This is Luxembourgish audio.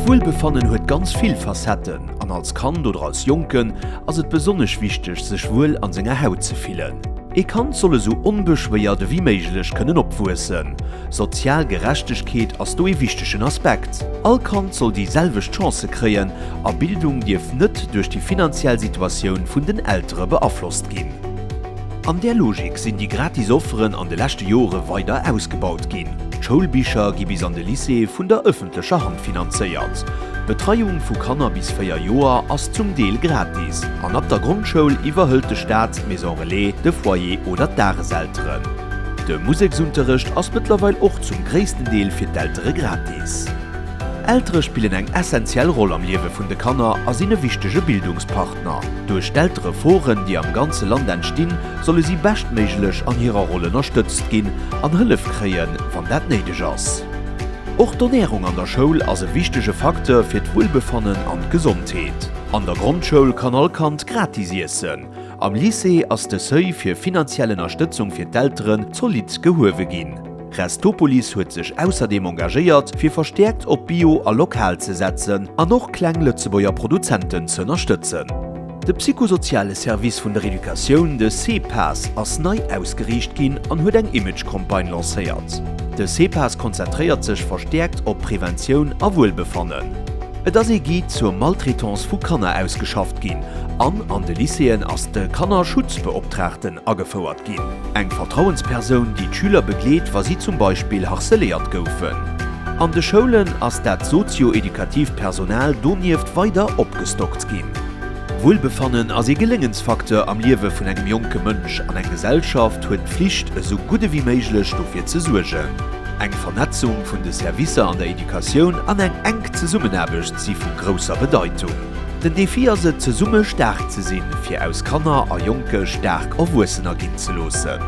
Wohlbefannen huet ganz viel Facetten, an als Kant oder als Jonken ass et besonnech wichtig sech wohl an senger Haut ze fielen. E Kant solle so unbeschwert wie méiglech kënnen opwussen. Sozialgerechtigkeit ass do e wichtigen Aspekt. All Kant soll dieselwech Chance kreien, a Bildung dief net durch die finanzielle Situation vun den Ältere beaflosst gin. An der Logik sind die Gratisofferen an de letzte Jahre weiter ausgebaut gin. Schulbücher gi bis an de Lycée vun der öffentlicher Hand finanziert. Betreuung vu Kanner bis 4 Joer ass zum Deel gratis. An ab der Grundschule iwwerhëlt de Staat Maison Relais, de Foyer oder d'Dareselteren. De Musikunterricht ass mittlerweile auch zum größten Deel fir d'Ältere gratis. Ältere spielen eng essentielle Rolle am Leben vun de Kanner as eine wichtige Bildungspartner. Durch ältere Foren, die am ganzen Land entstehen, solle sie bestmöglich an ihrer Rolle unterstützt gehen, an Hilfe kreien, wann dat nötig ist. Auch die Ernährung an der Schule als ein wichtiger Faktor für die Wohlbefannen und Gesundheit. An der Grundschule kann all Kant gratis essen. Am Lycée ist der Seuil für finanzielle Unterstützung für die Eltern solid gehoben gehen. Restopolis huet sich außerdem engagiert, fir verstärkt op Bio a lokal zu setzen, an noch klein Lützebauer Produzenten zu unterstützen. De psychosoziale Service vun der Education, de CPAS, ass neu ausgericht gin an huet eng Imagekampagne lanciert. De CPAS konzentriert sich verstärkt op Prävention a Wohlbefannen. Et as geht zur Maltraitance vu Kanner ausgeschafft gin, an de Lycéen ass de Kannerschutzbeobtrachten agefauert gin. Eng Vertrauensperson, die Schüler begleet, was sie zum Beispiel harceliert goufen. An de Schulen ass dat sozioedukativpersonal donieft weiter opgestockt gin. Wohlbefannen as e Gelingensfaktor am Liewe vun engem jonke Mënsch an eng Gesellschaft huet Pflicht so gute wie méiglech dofir ze suergen. Eng Vernetzung vun de Service an der Education an eng ze Summenerbecht si vun grosser Bedeutung. Den Defi se ze Summe stark ze sinn, fir aus Kanner a Jonke stark a Wussener ginn ze losen.